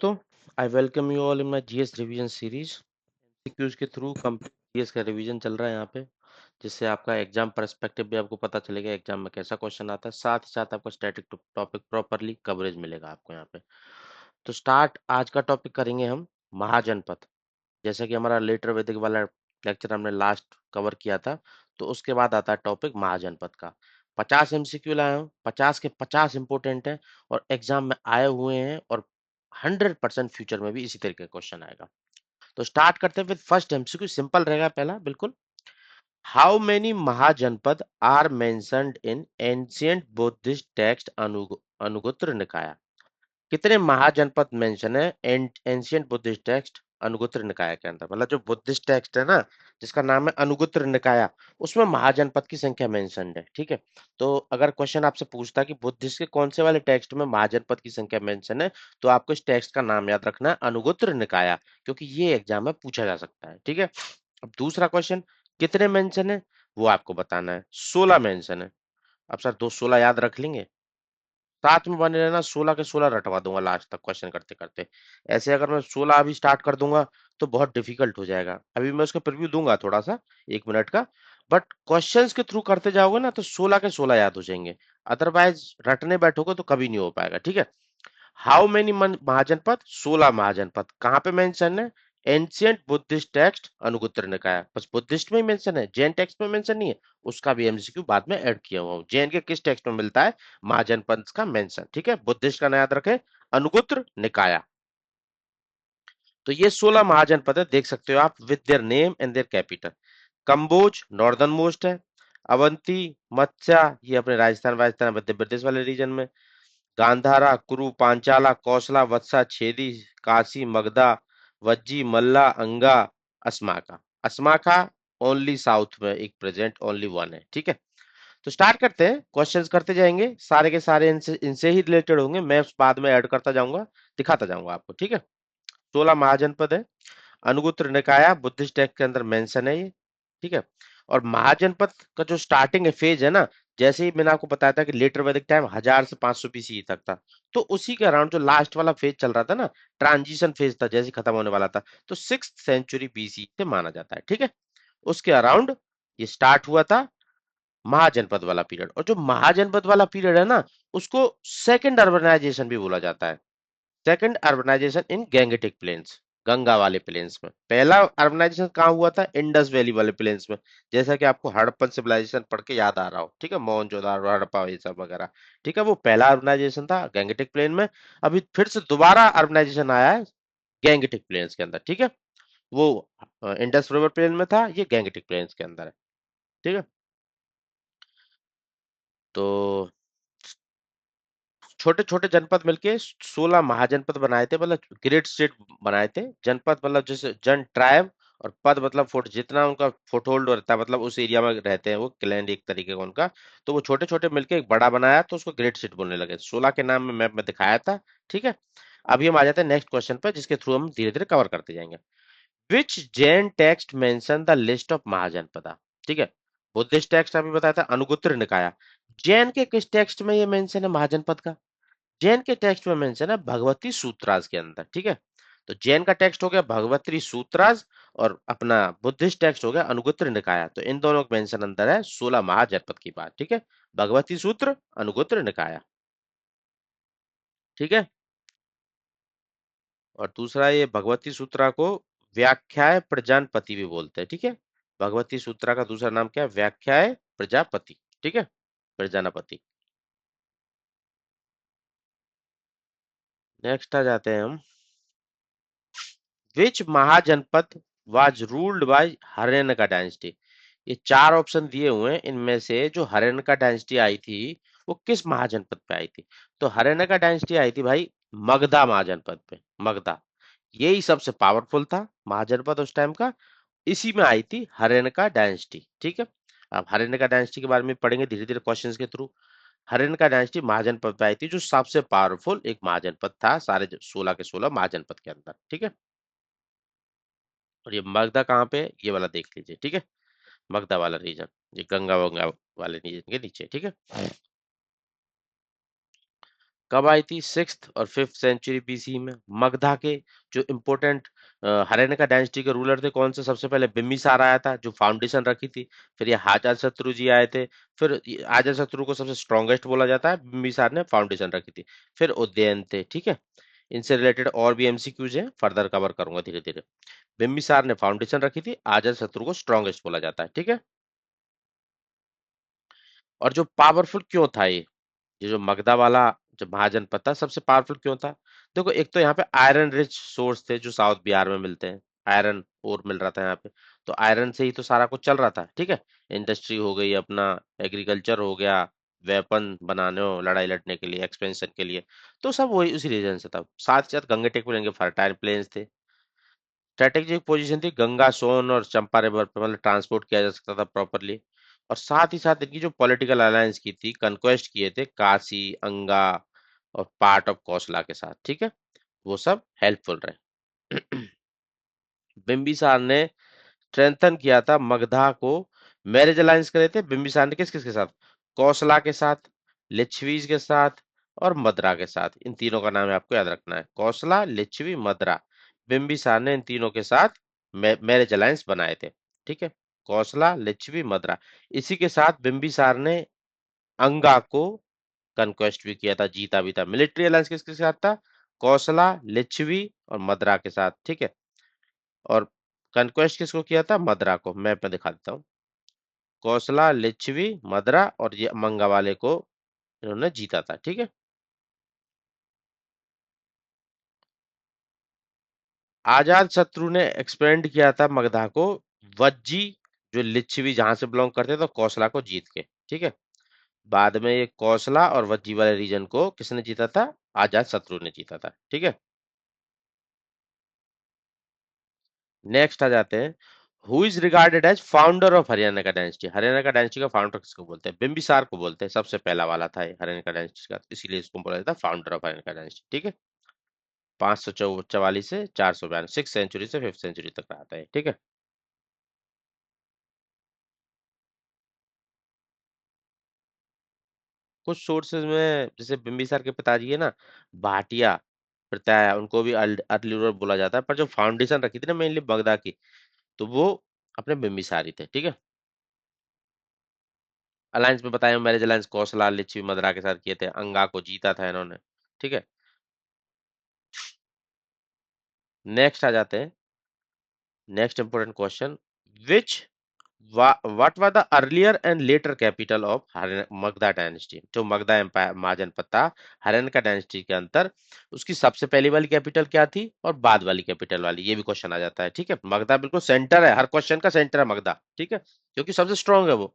तो I welcome you all in my GS revision series. सीक्यूज के थ्रू कंप्लीट जीएस का रिवीजन चल रहा है यहाँ पे, जिससे आपका एग्जाम पर्सपेक्टिव भी आपको पता चलेगा एग्जाम में कैसा क्वेश्चन आता है, साथ ही साथ आपका स्टैटिक टॉपिक प्रॉपरली कवरेज मिलेगा आपको यहाँ पे। तो स्टार्ट आज का टॉपिक करेंगे हम महाजनपद। जैसा कि हमारा लेटर वैदिक वाला लेक्चर हमने लास्ट कवर किया था, तो उसके बाद आता है टॉपिक महाजनपद का। 50 एमसीक्यू लाए हूँ, 50 के 50 इंपोर्टेंट हैं और एग्जाम में आए हुए हैं, और 100% फ्यूचर में भी इसी तरीके का क्वेश्चन आएगा। तो स्टार्ट करते हैं विद फर्स्ट एमसीक्यू। सिंपल रहेगा पहला, बिल्कुल। How many mahajanapada are mentioned in ancient Buddhist text Anguttara Nikaya? कितने महाजनपद मेंशन है ancient Buddhist text Anguttara Nikaya के अंदर? मतलब जो बुद्धिस्ट टेक्स्ट है ना, जिसका नाम है अनुगुत्र निकाय, उसमें महाजनपद की संख्या मेंशन्ड है। ठीक है, तो अगर क्वेश्चन आपसे पूछता है कि बुद्धिस्ट के कौन से वाले टेक्स्ट में महाजनपद की संख्या मेंशन है, तो आपको इस टेक्स्ट का नाम याद रखना है अनुगुत्र निकाय, क्योंकि ये एग्जाम में पूछा जा सकता है। ठीक है, अब दूसरा क्वेश्चन, कितने मेंशन है वो आपको बताना है। 16 मेंशन है। अब सर दो 16 याद रख लेंगे? साथ में बने रहना, 16 के 16 रटवा दूंगा लास्ट तक क्वेश्चन करते करते। ऐसे अगर मैं 16 अभी स्टार्ट कर दूंगा तो बहुत डिफिकल्ट हो जाएगा। अभी मैं उसका प्रीव्यू दूंगा थोड़ा सा, 1 मिनट का। बट क्वेश्चंस के थ्रू करते जाओगे ना तो 16 के 16 याद हो जाएंगे। अदरवाइज रटने बैठोगे तो कभी नहीं हो पाएगा। ठीक है, हाउ मेनी महाजनपद? 16 महाजनपद। कहाँ पे मेंशन है? एंशियंट बुद्धिस्ट टेक्स्ट अनुगुत्र निकाय। बस बुद्धिस्ट में ही मेंशन है, जैन टेक्स्ट में मेंशन नहीं है। उसका भी एमसीक्यू बाद में ऐड किया हुआ हूँ। जैन के किस टेक्स्ट में मिलता है महाजनपद का मेंशन? ठीक है, बुद्धिस्ट का ना याद रखें, अनुगुत्र निकाय। तो ये 16 महाजनपद है, देख सकते हो आप, with their name and their capital. Kamboja northernmost है। अवंती, मत्स्या, ये अपने राजस्थान राजस्थान मध्य प्रदेश वाले रीजन में। गांधारा, कुरु, पांचाला, कौशला, वत्सा, छेदी, काशी, मगधा, वज्जी, मल्ला, अंगा, अस्माका। अस्माका ओनली साउथ में एक प्रेजेंट, ओनली वन है। ठीक है, तो स्टार्ट करते हैं, क्वेश्चंस करते जाएंगे, सारे के सारे इनसे ही रिलेटेड होंगे। मैं बाद में ऐड करता जाऊंगा, दिखाता जाऊंगा आपको। ठीक है, 16 महाजनपद है, अनुगुत्र निकाय बुद्धिस्ट टेक्स्ट के अंदर मेंशन है ये। ठीक है, और महाजनपद का जो स्टार्टिंग फेज है ना, जैसे ही मैंने आपको बताया था कि लेटर वैदिक टाइम 1000 से 500 बीसीई तक था, तो उसी के अराउंड जो लास्ट वाला फेज चल रहा था ना, ट्रांजिशन फेज था, जैसे ही खत्म होने वाला था, तो 6th सेंचुरी बीसी से माना जाता है। ठीक है, उसके अराउंड ये स्टार्ट हुआ था महाजनपद वाला पीरियड। और जो महाजनपद वाला पीरियड है ना, उसको सेकंड अर्बनाइजेशन भी बोला जाता है। सेकंड अर्बनाइजेशन इन गैंगेटिक प्लेन्स, गंगा वाले प्लेन्स में। पहला अर्बनाइजेशन कहाँ हुआ था? इंडस वैली वाले प्लेन्स में, जैसा कि आपको हड़प्पन सिविलाइजेशन पढ़ के याद आ रहा हो। ठीक है, मोहनजोदारो, हड़प्पा, ये सब वगैरह। ठीक है, वो पहला अर्बनाइजेशन था गैंगेटिक प्लेन में। अभी फिर से दोबारा अर्बनाइजेशन आया है गैंगेटिक प्लेन्स के अंदर। ठीक है, वो इंडस रिवर प्लेन में था, ये गैंगेटिक प्लेन्स के अंदर है। ठीक है, तो छोटे छोटे जनपद मिलके 16 महाजनपद बनाए थे, मतलब ग्रेट स्टेट बनाए थे। जनपद मतलब जैसे जन ट्राइब, और पद मतलब फोर्ट, जितना उनका फोर्ट होल्ड रहता है, मतलब उस एरिया में रहते हैं वो, क्लैंड एक तरीके का उनका। तो वो छोटे छोटे मिलके एक बड़ा बनाया, तो उसको ग्रेट स्टेट बोलने लगे। 16 के नाम में मैप में दिखाया था। ठीक है, अभी हम आ जाते हैं नेक्स्ट क्वेश्चन पर, जिसके थ्रू हम धीरे धीरे कवर करते जाएंगे। Which Jain text mention the list of mahajanapada? ठीक है, बुद्धिस्ट टेक्स्ट अभी बताया था अनुगुत्र निकाय। जैन के किस टेक्स्ट में ये मेंशन है महाजनपद का? जैन के टेक्स्ट में मेंशन है भगवती सूत्रास के अंदर। ठीक है, तो जैन का टेक्स्ट हो गया भगवती सूत्रास, और अपना बुद्धिस्ट टेक्स्ट हो गया अनुगुत्र निकाय। तो इन दोनों का मेंशन अंदर है 16 महाजनपद की बात। ठीक है, भगवती सूत्र, अनुगुत्र निकाय। ठीक है, और दूसरा ये भगवती सूत्रा को व्याख्याय प्रजापति भी बोलते हैं। ठीक है, भगवती सूत्रा का दूसरा नाम क्या है? व्याख्याय प्रजापति। ठीक है, प्रजापति। नेक्स्ट आ जाते हैं हम, विच mahajanapada was ruled by हर्यनका dynasty? ये चार ऑप्शन दिए हुए हैं, इनमें से जो हर्यनका डायनेस्टी आई थी वो किस महाजनपद पे आई थी? तो हर्यनका डायनेस्टी आई थी भाई मगधा महाजनपद पे। मगधा यही सबसे पावरफुल था महाजनपद उस टाइम का, इसी में आई थी हर्यनका डायनेस्टी। ठीक है, अब हर्यनका डायनेस्टी के बारे में पढ़ेंगे धीरे धीरे क्वेश्चंस के थ्रू। हर्यनका डायनेस्टी महाजनपद पे आई थी, जो सबसे पावरफुल एक महाजनपद था सारे 16 के 16 महाजनपद के अंदर। ठीक है, और ये मगधा कहाँ पे है? ये वाला देख लीजिए। ठीक है, मगधा वाला रीजन, ये गंगा वंगा वाले रीजन के नीचे। ठीक है, कब आई थी? 6th और 5th सेंचुरी बीसी में। मगधा के जो इम्पोर्टेंट हरेनिका डायनेस्टी के रूलर थे कौन से? सबसे पहले बिम्बिसार आया था जो फाउंडेशन रखी थी। फिर ये अजातशत्रु जी आए थे। फिर अजातशत्रु को सबसे स्ट्रॉन्गेस्ट बोला जाता है, बिम्बिसार ने फाउंडेशन रखी थी। फिर उदयन थे, ठीक है। इनसे रिलेटेड और भी एमसीक्यूज हैं, फर्दर कवर करूंगा धीरे धीरे। बिम्बिसार ने फाउंडेशन रखी थी, अजातशत्रु को स्ट्रॉन्गेस्ट बोला जाता है, ठीक है। और जो पावरफुल क्यों था ये जो मगधा वाला जो महाजनपद था सबसे पावरफुल क्यों था? देखो, एक तो यहाँ पे आयरन रिच सोर्स थे जो साउथ बिहार में मिलते हैं। आयरन ओर मिल रहा था यहाँ पे। तो आयरन से ही तो सारा कुछ चल रहा था, ठीक है। इंडस्ट्री हो गई अपना, एग्रीकल्चर हो गया, वेपन बनाने हो लड़ाई लड़ने के लिए, एक्सपेंशन के लिए। तो सब वही उसी रीजन से था। साथ ही साथ गंगे टेक में फर्टाइल प्लेन्स थे। स्ट्रेटेजिक पोजीशन थी, गंगा सोन और चंपा रिवर पे मतलब ट्रांसपोर्ट किया जा सकता था प्रॉपरली। और साथ ही साथ इनकी जो पॉलिटिकल अलायंस की थी, कन्क्वेस्ट किए थे काशी, अंगा और पार्ट ऑफ कोसला के साथ, ठीक है। वो सब हेल्पफुल रहे। बिम्बिसार ने स्ट्रेंथन किया था मगधा को। मैरिज अलायंस करे थे बिम्बिसार ने किस किस के साथ? कौशला के साथ, लिच्छवीज के साथ और मद्रा के साथ। इन तीनों का नाम आपको याद रखना है, कौशला, लिच्छवी, मद्रा। बिम्बिसार ने इन तीनों के साथ मैरिज अलायंस बनाए थे, ठीक है। कौशला, लिच्छवी, मद्रा। इसी के साथ बिम्बिसार ने अंगा को कन्क्वेस्ट भी किया था, जीता भी था। मिलिट्री अलायंस किसके साथ था? कौशला, लिच्छवी और मद्रा के साथ, ठीक है। और कन्क्वेस्ट किसको किया था? मद्रा को। मैप में दिखा देता हूँ। कौशला, लिच्छवी, मद्रा और ये मंगा वाले को इन्होंने जीता था, ठीक है। आजाद शत्रु ने एक्सपेंड किया था मगधा को। वज्जी जो लिच्छवी जहां से बिलोंग करते थे तो कौशला को जीत के, ठीक है। बाद में ये कौशला और वज्जी वाले रीजन को किसने जीता था? आजाद शत्रु ने जीता था, ठीक है। नेक्स्ट आ जाते हैं। Who is regarded as founder of Haryana का डायनेस्टी? हरियाणा का डायनेस्टी का फाउंडर किसको बोलते हैं? बिम्बिसार को बोलते हैं। सबसे पहला वाला था ये हरियाणा का डायनेस्टी का, इसीलिए इसको बोला जाता है फाउंडर ऑफ हरियाणा का डायनेस्टी, ठीक है। 544 से 492, 6th सेंचुरी से 5th सेंचुरी तक रहा था, ठीक है। कुछ सोर्सेज में जैसे बिम्बिसार के पिताजी है ना, भाटिया प्रत्याया, उनको भी अर्ली रूलर बोला जाता है। पर जो फाउंडेशन रखी थी ना मेनली बगदा की, तो वो अपने बिम्बिसार ही थे, ठीक है। अलायंस में बताया, मैरिज अलायंस कौशला, लिच्छवी, मद्रा के साथ किए थे। अंगा को जीता था इन्होंने, ठीक है। नेक्स्ट आ जाते हैं। Next important question, which what were the earlier and later capital of Magadha dynasty? जो मगधा एम्पायर महाजनपद था हरियाणा का डायनेस्टी के अंतर, उसकी सबसे पहली वाली कैपिटल क्या थी और बाद वाली कैपिटल वाली, ये भी क्वेश्चन आ जाता है, ठीक है। मगधा बिल्कुल सेंटर है, हर क्वेश्चन का सेंटर है मगधा, ठीक है। क्योंकि सबसे स्ट्रांग है वो,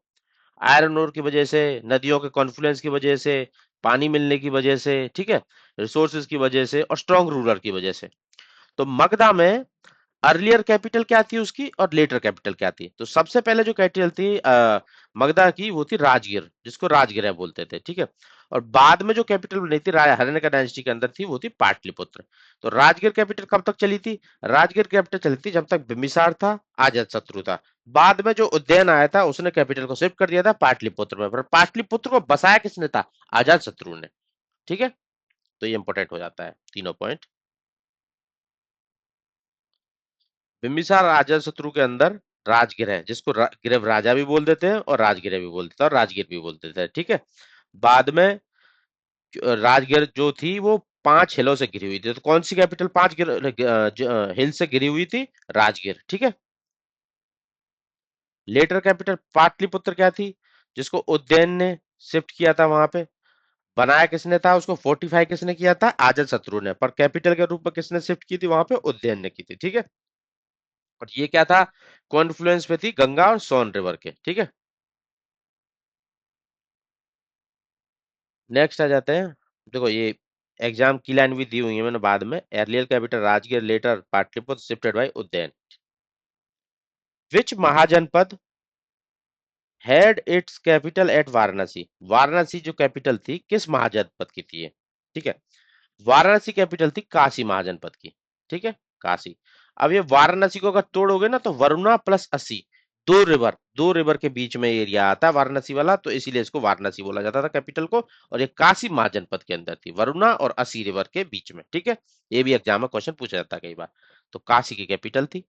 आयरन ओर की वजह से, नदियों के कॉन्फ्लुएंस की वजह से, पानी मिलने की वजह से, ठीक है, रिसोर्सेज की वजह से और स्ट्रांग रूलर की वजह से। तो मगधा में अर्लियर कैपिटल क्या थी उसकी और लेटर कैपिटल क्या थी? तो सबसे पहले जो कैपिटल थी मगधा की, वो थी राजगीर, जिसको राजगीर बोलते थे, ठीक है। और बाद में जो कैपिटल बनी थी हरियाणा का डायनेस्टी के अंदर थी, वो थी पाटलिपुत्र। तो राजगीर कैपिटल कब तक चली थी? राजगीर कैपिटल चली थी जब तक बिम्बिसार था, अजात शत्रु था। बाद में जो उदयन आया था उसने कैपिटल को शिफ्ट कर दिया था पाटलिपुत्र में, पर पाटलिपुत्र को बसाया किसने था? अजात शत्रु ने, ठीक है। तो ये इंपॉर्टेंट हो जाता है तीनों पॉइंट। बिंबिसार अजातशत्रु के अंदर राजगिर है, जिसको गिरव राजा भी बोल देते हैं और राजगिर भी बोल देते हैं और राजगीर भी बोल देते हैं, ठीक है। बाद में राजगिर जो थी वो 5 हिलों से घिरी हुई थी। तो कौन सी कैपिटल 5 हिल से घिरी हुई थी? राजगिर, ठीक है। लेटर कैपिटल पाटलिपुत्र क्या थी? जिसको उज्जैन ने शिफ्ट किया था वहां पे। बनाया किसने था उसको? फोर्टिफाई किसने किया था? अजात शत्रु ने। पर कैपिटल के रूप में किसने शिफ्ट की थी वहां पे? उज्जैन ने की थी, ठीक है। और ये क्या था? कॉन्फ्लुएंस पे थी गंगा और सोन रिवर के, ठीक है। नेक्स्ट आ जाते हैं। देखो, ये एग्जाम की लाइन भी दी हुई है मैंने बाद में। Earlier capital Rajgir, later Pataliputra, shifted by Ujjain. Which mahajanapada had its capital at Varanasi? Varanasi जो कैपिटल थी किस महाजनपद की थी ये? ठीक है। वाराणसी कैपिटल थी काशी महाजनपद की, ठीक है, काशी। अब ये वाराणसी को अगर तोड़ोगे ना तो वरुणा प्लस 80, दो रिवर के बीच में एरिया आता है वाराणसी वाला, तो इसीलिए इसको वाराणसी बोला जाता था कैपिटल को। और ये काशी महाजनपद के अंदर थी, वरुणा और असी रिवर के बीच में, ठीक है। ये भी एग्जाम में क्वेश्चन पूछा जाता है कई बार। तो काशी की कैपिटल थी,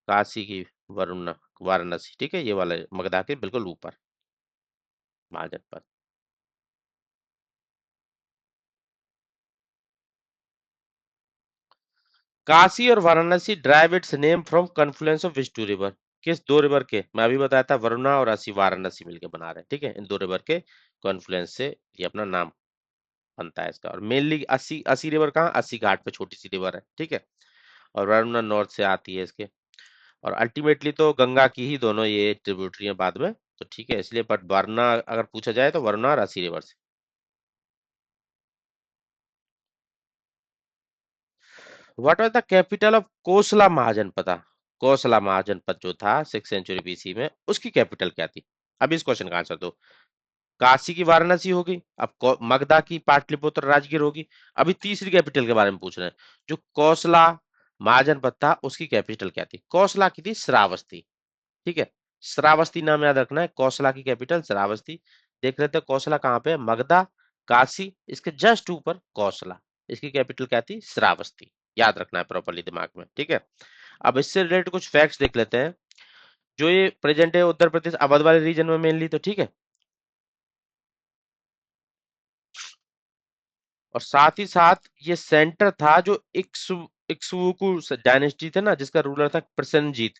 काशी की वरुणा, वाराणसी, ठीक है, ये वाला मगधा के बिल्कुल ऊपर महाजनपद। काशी और Varanasi derive its name from confluence of which two river? किस दो रिवर के? मैं अभी बताया था, वरुणा और असी वाराणसी मिलकर बना रहे हैं, ठीक है। इन दो रिवर के कॉन्फ्लुएंस से ये अपना नाम बनता है इसका। और मेनली अस्सी, अस्सी रिवर कहाँ? अस्सी घाट पे छोटी सी रिवर है, ठीक है। और वरुणा नॉर्थ से आती है इसके। और अल्टीमेटली तो गंगा की ही दोनों ये ट्रिब्यूटरी है बाद में, तो ठीक है, इसलिए। बट वरुणा अगर पूछा जाए तो वरुणा और अस्सी रिवर से। What was the capital of Kosala mahajanapada? Kosala mahajanapada जो था 6th सेंचुरी बीसी में, उसकी कैपिटल क्या थी? अब इस क्वेश्चन का आंसर दो। काशी की वाराणसी होगी, अब मगधा की पाटलिपुत्र राजगीर होगी। अभी तीसरी कैपिटल के बारे में पूछ रहे हैं। जो कौशला महाजनपद था उसकी कैपिटल क्या थी? कौशला की थी श्रावस्ती, ठीक है। श्रावस्ती नाम याद रखना है, कौशला की कैपिटल श्रावस्ती। देख रहे थे कौशला कहाँ पे है? मगधा, काशी, इसके जस्ट ऊपर कौशला। इसकी कैपिटल क्या थी? श्रावस्ती। याद रखना है प्रॉपरली दिमाग में, ठीक है। अब इससे रिलेटेड कुछ फैक्ट्स देख लेते हैं। जो ये प्रेजेंट है उत्तर प्रदेश अवध वाले रीजन में मेनली, तो ठीक है। और साथ ही साथ ये सेंटर था जो इक्ष्वाकु डायनेस्टी थे ना, जिसका रूलर था प्रसेनजीत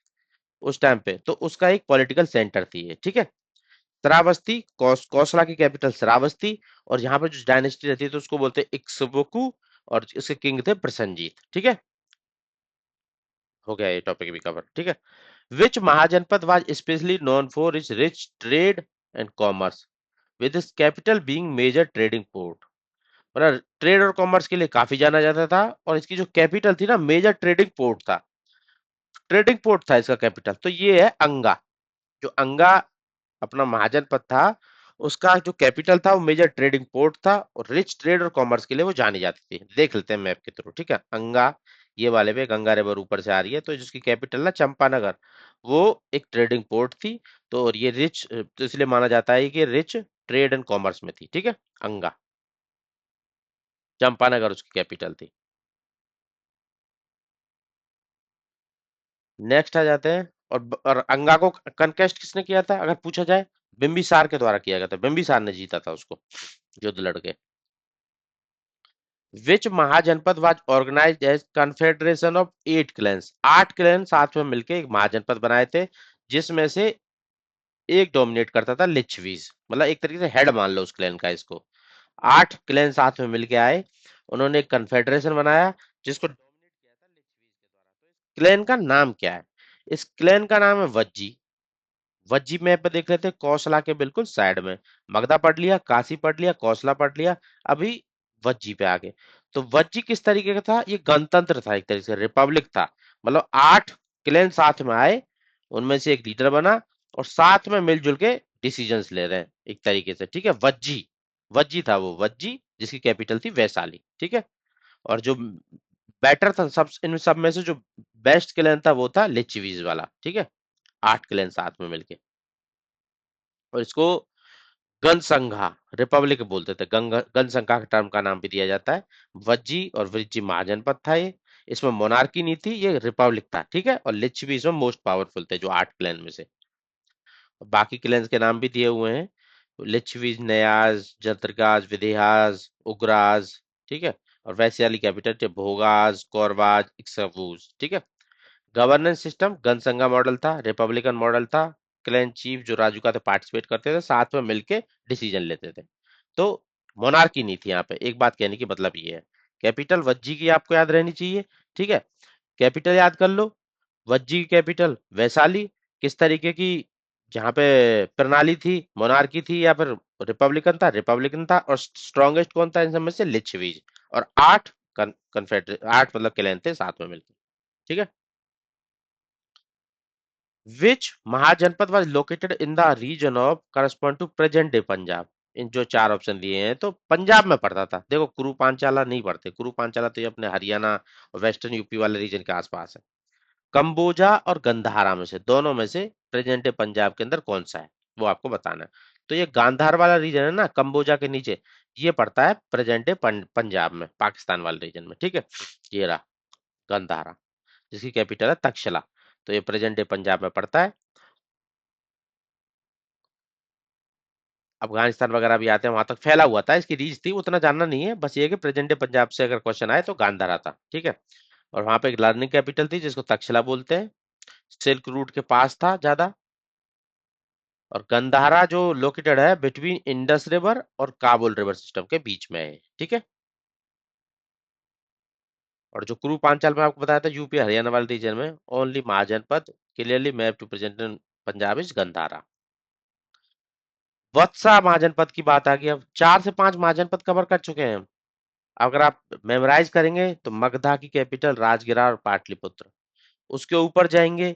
उस टाइम पे, तो उसका एक पॉलिटिकल सेंटर थी ये, ठीक है। श्रावस्ती, कौशला की कैपिटल श्रावस्ती। और यहाँ पे जो डायनेस्टी रहती है तो उसको बोलते हैं इक्ष्वाकु। और इसके किंग थे प्रसेनजीत, ठीक है। हो गया ये टॉपिक भी कवर, ठीक है। Which mahajanapada was specially known for its rich trade and commerce, with its capital being major trading port? मतलब ट्रेड और कॉमर्स के लिए काफी जाना जाता था, और इसकी जो कैपिटल थी ना, मेजर ट्रेडिंग पोर्ट था, ट्रेडिंग पोर्ट था इसका कैपिटल, तो ये है अंगा। जो अंगा अपना महाजनपद था, उसका जो कैपिटल था वो मेजर ट्रेडिंग पोर्ट था, और रिच ट्रेड और कॉमर्स के लिए वो जानी जाती थी। देख लेते हैं मैप के थ्रू, ठीक है। अंगा ये वाले पे गंगा रिवर ऊपर से आ रही है, तो जिसकी कैपिटल ना चंपानगर, वो एक ट्रेडिंग पोर्ट थी। तो और ये रिच, तो इसलिए माना जाता है कि रिच ट्रेड एंड कॉमर्स में थी, ठीक है। अंगा, चंपानगर उसकी कैपिटल थी। नेक्स्ट आ जाते हैं। और अंगा को कनकेस्ट किसने किया था अगर पूछा जाए? बिंबिसार के द्वारा किया गया था, बिंबिसार ने जीता था उसको, युद्ध लड़के। Which mahajanapada was organized as confederation of 8 clans? 8 clan साथ में मिलके एक महाजनपद बनाए थे, जिसमें से एक डोमिनेट करता था लिच्छवीज, मतलब एक तरीके से हेड मान लो उस क्लैन का इसको। 8 क्लैन साथ में मिलके आए, उन्होंने एक कन्फेडरेशन बनाया, जिसको डोमिनेट किया था लिच्छवीज के द्वारा। तो इस क्लैन का नाम क्या है? इस क्लैन का नाम है वज्जी। वज्जी मैप पे देख लेते हैं, कौशला के बिल्कुल साइड में। मगधा पढ़ लिया, काशी पढ़ लिया, कौशला पढ़ लिया, अभी वज्जी पे आगे। तो वज्जी किस तरीके का था? ये गणतंत्र था, एक तरीके से रिपब्लिक था। मतलब 8 क्लैन साथ में आए, उनमें से एक लीडर बना, और साथ में मिलजुल के डिसीजंस ले रहे हैं एक तरीके से, ठीक है। वज्जी, वज्जी था वो, वज्जी जिसकी कैपिटल थी वैशाली, ठीक है। और जो बेटर था सब इन सब में से, जो बेस्ट क्लैन था वो था लिच्छवीज वाला, ठीक है। 8 क्लैन साथ में मिलके। और इसको गणसंघा रिपब्लिक बोलते थे, गणसंघा का टर्म का नाम भी दिया जाता है। वज्जी और वज्जी महाजनपद था ये। इसमें मोनार्की नहीं थी, ये रिपब्लिक था, ठीक है। और लिच्छ भी इसमें मोस्ट पावरफुल थे जो 8 क्लैन में से। बाकी क्लैंस के नाम भी दिए हुए हैं, लिच्छवी, नयाज, जत्रगाज, विदेहाज, उग्राज, ठीक है। और वैशाली कैपिटल थे भोगाज, कौरवाज, इक्सवूज, ठीक है। गवर्नेंस सिस्टम गणसंघा मॉडल था, रिपब्लिकन मॉडल था। क्लैन चीफ जो राजुका थे पार्टिसिपेट करते थे, साथ में मिलके डिसीजन लेते थे। तो मोनार्की नहीं थी यहाँ पे, एक बात कहने की मतलब ये है। कैपिटल वज्जी की आपको याद रहनी चाहिए, ठीक है। कैपिटल याद कर लो, वज्जी की कैपिटल वैशाली। किस तरीके की जहाँ पे प्रणाली थी? मोनार्की थी या फिर रिपब्लिकन था? रिपब्लिकन था। और स्ट्रॉन्गेस्ट कौन था इन सब में से? लिच्छवीज। और 8 कन्फेडरेट, 8 मतलब क्लैन थे साथ में मिलकर, ठीक है। Which महाजनपद was located in the region of correspond to present day Punjab? इन जो 4 ऑप्शन दिए हैं तो पंजाब में पड़ता था। देखो कुरु पांचाला नहीं पड़ते, कुरु पांचाला तो ये अपने हरियाणा और वेस्टर्न यूपी वाले रीजन के आसपास है। कंबोजा और गंधारा में से, दोनों में से प्रेजेंट डे पंजाब के अंदर कौन सा है, वो आपको बताना है। तो ये गांधार वाला रीजन है ना, कंबोजा के नीचे, ये पड़ता है प्रेजेंट डे पंजाब में, पाकिस्तान वाले रीजन में, ठीक है। ये रहा गंधारा, जिसकी कैपिटल है तक्षशिला। तो ये प्रेजेंट डे पंजाब में पड़ता है। अफगानिस्तान वगैरह भी आते हैं, वहां तक फैला हुआ था, इसकी रीच थी, उतना जानना नहीं है, बस ये है कि प्रेजेंट डे पंजाब से अगर क्वेश्चन आए तो गांधारा था, ठीक है। और वहां पे एक लर्निंग कैपिटल थी जिसको तक्षशिला बोलते हैं, सिल्क रूट के पास था ज्यादा। और गंधारा जो लोकेटेड है बिटवीन इंडस रिवर और काबुल रिवर सिस्टम के बीच में है, ठीक है। और जो कुरु पांचाल में आपको बताया था, यूपी हरियाणा वाले रीजन में, only mahajanapada clearly map to present Punjab is Gandhara. Vatsa mahajanapada की बात आ गई, अब 4 से 5 महाजनपद कवर कर चुके हैं हम। अगर आप मेमोराइज करेंगे तो मगधा की कैपिटल राजगिरा और पाटलिपुत्र, उसके ऊपर जाएंगे,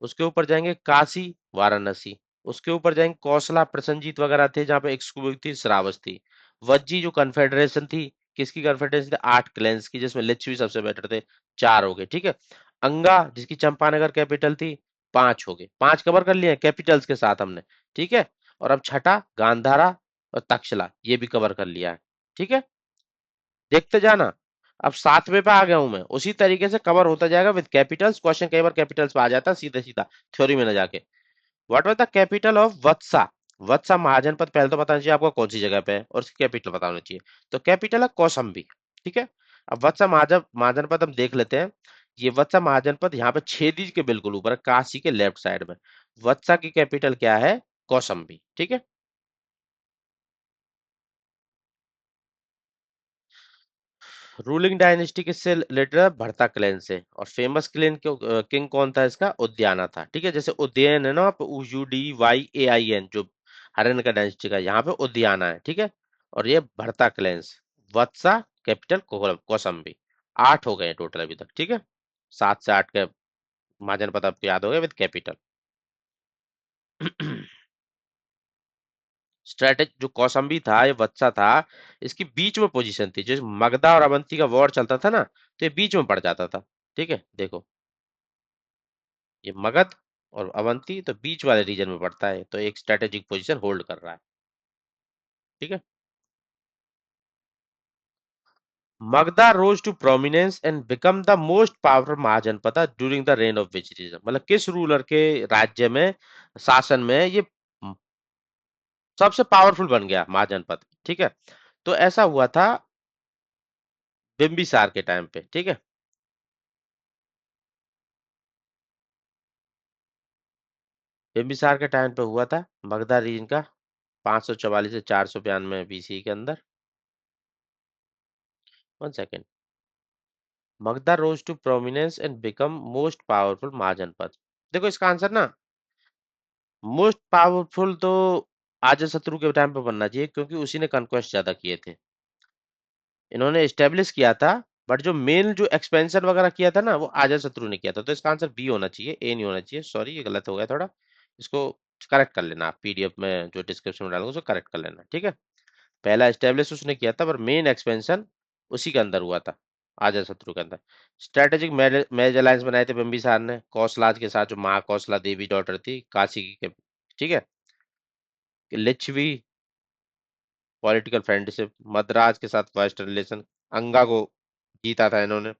उसके ऊपर जाएंगे काशी, वाराणसी, उसके ऊपर जाएंगे कौशला, प्रसंजीत वगैरह थे जहां पे एक थी, श्रावस्ती। वज्जी जो कन्फेडरेशन थी, किसकी कन्फेडरेशन थी, 8 क्लैंस की, जिसमें लिच्छवी सबसे बेटर थे, 4 हो गए, ठीक है। अंगा जिसकी चंपानगर कैपिटल थी, 5 हो गए, 5 कवर कर लिए कैपिटल्स के साथ हमने, ठीक है। और अब छठा गांधारा और तक्षशिला, ये भी कवर कर लिया है, ठीक है। देखते जाना, अब 7वें पे आ गया हूं मैं, उसी तरीके से कवर होता जाएगा विद कैपिटल्स, क्वेश्चन कई बार कैपिटल्स पे आ जाता है सीधे सीधा, थ्योरी में ना जाके। What was the capital of Vatsa? Vatsa mahajanapada पहले तो बताना चाहिए आपको कौन सी जगह पे है, और उसकी कैपिटल बताना चाहिए। तो कैपिटल है कौसंबी, ठीक है। अब वत्सा महाजनपद हम देख लेते हैं। ये वत्सा महाजनपद यहाँ पे छेदी के बिल्कुल ऊपर है, काशी के लेफ्ट साइड में। वत्सा की कैपिटल क्या है, कौसंबी, ठीक है। रूलिंग डायनेस्टी किससे रिलेटेड है, भरता क्लैन से। और फेमस क्लैन किंग कौन था इसका, उद्याना था, ठीक है। जैसे उदयन है ना, UDYAIN, जो हरियाणा का डायनेस्टी का, यहाँ पे उद्याना है, ठीक है। और ये भरता क्लैंस, वत्सा कैपिटल कौसंबी। 8 हो गए टोटल अभी तक, ठीक है। 7 से 8 के महाजन पद आपको याद हो गए विद कैपिटल। स्ट्रेटेजी जो कौसंबी था, ये वत्सा था, इसकी बीच में पोजीशन थी, जैसे मगधा और अवंती का वॉर चलता था ना, तो ये बीच में पड़ जाता था, ठीक है। देखो, ये मगध और अवंती तो बीच वाले रीजन में पड़ता है, तो एक स्ट्रेटेजिक पोजीशन होल्ड कर रहा है, ठीक है। Magadha rose to prominence and become the most powerful mahajanapada during the reign of which region, मतलब किस रूलर के राज्य में, शासन में ये सबसे पावरफुल बन गया महाजनपद, ठीक है। तो ऐसा हुआ था बिंबिसार के टाइम पे, ठीक है। बिंबिसार के टाइम पे हुआ था मगधा रीजन का, 544 से 492 BC के अंदर। 1 second. Magadha rose to prominence and become most powerful mahajanapada. देखो इसका आंसर ना, मोस्ट पावरफुल तो अजातशत्रु के टाइम पे बनना चाहिए, क्योंकि उसी ने कन्क्वेस्ट ज्यादा किए थे, इन्होंने एस्टेब्लिश किया था। बट जो मेन जो एक्सपेंशन वगैरह किया था ना, वो अजातशत्रु ने किया था। तो इसका आंसर बी होना चाहिए, ए नहीं होना चाहिए, सॉरी ये गलत हो गया थोड़ा। इसको करेक्ट कर लेना, आप PDF में जो डिस्क्रिप्शन में डालूंगा उसको करेक्ट कर लेना, ठीक है। पहला एस्टेब्लिश उसने किया था, पर मेन एक्सपेंशन उसी के अंदर हुआ था, अजातशत्रु के अंदर। स्ट्रेटेजिक मैरिज अलायंस बनाए थे बिंबिसार ने कौशलाज के साथ, जो महाकौशला देवी डॉटर थी काशी की, ठीक है। लिच्छवी पॉलिटिकल फ्रेंडशिप, मद्रास के साथ वेस्टर्न रिलेशन, अंगा को जीता था इन्होंने।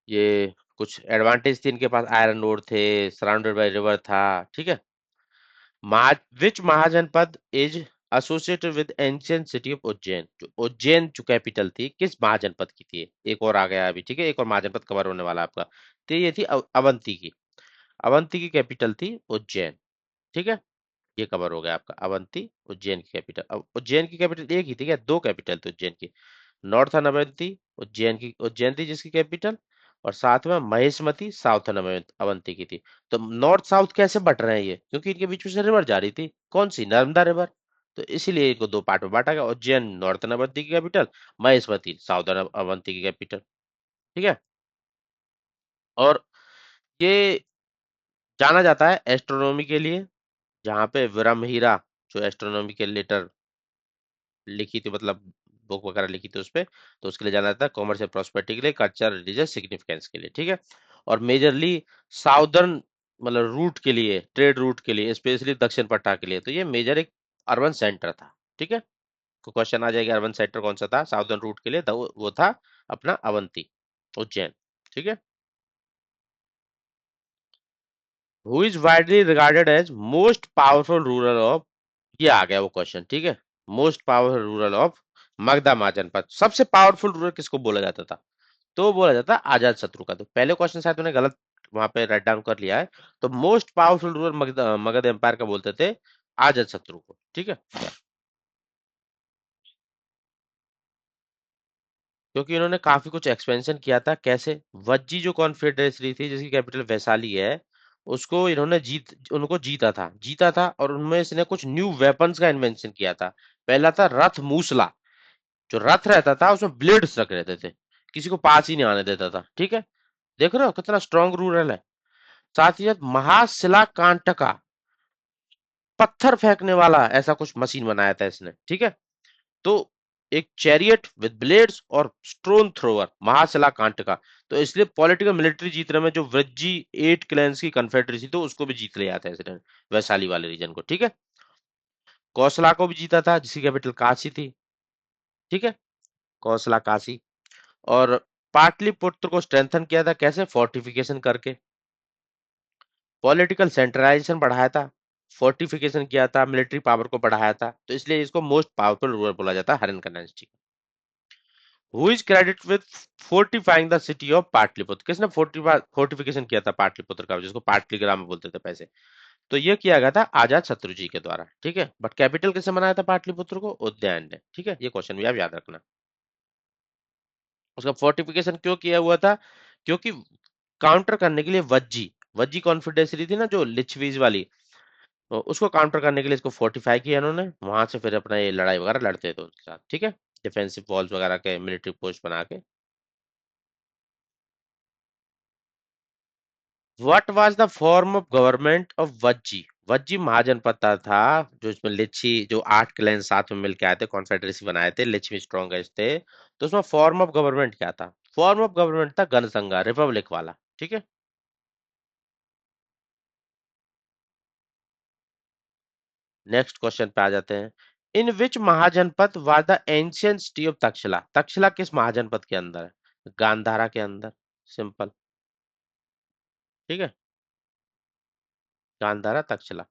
ये कुछ एडवांटेज थी इनके पास, आयरन रोड थे, सराउंडेड बाय रिवर था, ठीक है। Which mahajanapada is associated with ancient city of Ujjain, जो उज्जैन जो कैपिटल थी, किस महाजनपद की थी, एक और आ गया अभी, ठीक है। एक और महाजनपद कवर होने वाला आपका। तो ये थी अवंती की, अवंती की कैपिटल थी उज्जैन, ठीक है। ये कवर हो गया आपका, अवंती उज्जैन की कैपिटल। अब उज्जैन की कैपिटल एक ही थी क्या, 2 कैपिटल थी उज्जैन की। नॉर्थन अवंती, उज्जैन थी जिसकी कैपिटल, और साथ में महेशमती साउथन अवंती की थी। तो नॉर्थ साउथ कैसे बट रहे हैं ये, क्योंकि इनके बीच में से रिवर जा रही थी, कौन सी, नर्मदा रिवर। तो इसीलिए इनको 2 पार्ट में बांटा गया, उज्जैन नॉर्थन अवंती की कैपिटल, महेशमती साउथन अवंती की कैपिटल, ठीक है। और ये जाना जाता है एस्ट्रोनॉमी के लिए, जहाँ पे विरम हीरा जो एस्ट्रोनॉमी के लेटर लिखी थी, मतलब बुक वगैरह लिखी थी उस पे, तो उसके लिए जाना जाता है, कॉमर्स या प्रॉस्पेरिटी के लिए, कल्चर रिलीजियस सिग्निफिकेंस के लिए, ठीक है। और मेजरली साउदर्न मतलब रूट के लिए, ट्रेड रूट के लिए, स्पेशली दक्षिण पट्टा के लिए, तो ये मेजर एक अर्बन सेंटर था, ठीक है। तो क्वेश्चन आ जाएगा अर्बन सेंटर कौन सा था साउदर्न रूट के लिए, तो वो था अपना अवंती, उज्जैन, ठीक है। Who is widely regarded as most powerful ruler of, ये आ गया वो क्वेश्चन, ठीक है। Most powerful ruler of Magadha mahajanapada, सबसे पावरफुल रूरल किसको बोला जाता था, तो बोला जाता आजाद शत्रु का। तो पहले क्वेश्चन शायद तूने गलत वहां पे राइट डाउन कर लिया है, तो most powerful rural Magadh empire का बोलते थे आजाद शत्रु को, ठीक है। क्योंकि इन्होंने काफी कुछ एक्सपेंशन किया था, कैसे, वज्जी जो कॉन्फेडरेसी थी जिसकी कैपिटल वैशाली है, उसको इन्होंने उनको जीता था, और उनमें इसने कुछ न्यू वेपन्स का इन्वेंशन किया था। पहला था रथ मूसला, जो रथ रहता था उसमें ब्लेड्स रख रहते थे, किसी को पास ही नहीं आने देता था, ठीक है। देख रहे हो कितना स्ट्रांग रूरल है। साथ ही साथ महाशिला कांटका, पत्थर फेंकने वाला ऐसा कुछ मशीन बनाया था इसने, ठीक है। तो एक चैरियट विद ब्लेड्स और स्टोन थ्रोवर महाशिला कांटका, तो इसलिए पॉलिटिकल मिलिट्री जीतने में जो वृज्जी 8 क्लैंस की कन्फेडरेसी तो उसको भी जीत लिया था इसने, वैशाली वाले रीजन को, ठीक है। कौशला को भी जीता था जिसकी कैपिटल काशी थी, ठीक है, कौशला काशी। और पाटलिपुत्र को स्ट्रेंथन किया था कैसे, फोर्टिफिकेशन करके, पॉलिटिकल सेंट्रलाइजेशन बढ़ाया था, फोर्टिफिकेशन किया था, मिलिट्री पावर को बढ़ाया था, तो इसलिए इसको मोस्ट पावरफुल रूलर बोला जाता है Haryanka dynasty. Who is credit with fortifying the city of Pataliputra, किसने फोर्टिफिकेशन किया था पाटलिपुत्र का, जिसको पाटलिग्राम में बोलते थे पैसे, तो ये किया गया था आजाद शत्रु जी के द्वारा, ठीक है। बट कैपिटल किसने बनाया था पाटलिपुत्र को, उदयन ने, ठीक है। ये क्वेश्चन भी आप याद रखना। उसका फोर्टिफिकेशन क्यों किया हुआ था, क्योंकि काउंटर करने के लिए वज्जी वज्जी कॉन्फिडेंसरी थी ना जो लिच्छवीज वाली, तो उसको काउंटर करने के लिए इसको फोर्टिफाई किया इन्होंने, वहां से फिर अपना ये लड़ाई वगैरह लड़ते थे उनके साथ, ठीक है। डिफेंसिव वॉल्स वगैरह के मिलिट्री पोस्ट बना के। What was the form of government of Vajji, Vajji mahajanapada था, जो इसमें लिच्छी जो 8 क्लैन साथ में मिलके आए थे, कॉन्फेडरेसी बनाए थे, लिच्छवी स्ट्रॉन्गेस्ट थे, तो उसमें फॉर्म ऑफ गवर्नमेंट क्या था, फॉर्म ऑफ गवर्नमेंट था गणसंघ रिपब्लिक वाला, ठीक है। नेक्स्ट क्वेश्चन पे आ जाते हैं। In which mahajanapada was the ancient city of Takshashila, Takshashila किस महाजनपद के अंदर है, गांधारा के अंदर, सिंपल, ठीक है, गांधारा तक्षशिला।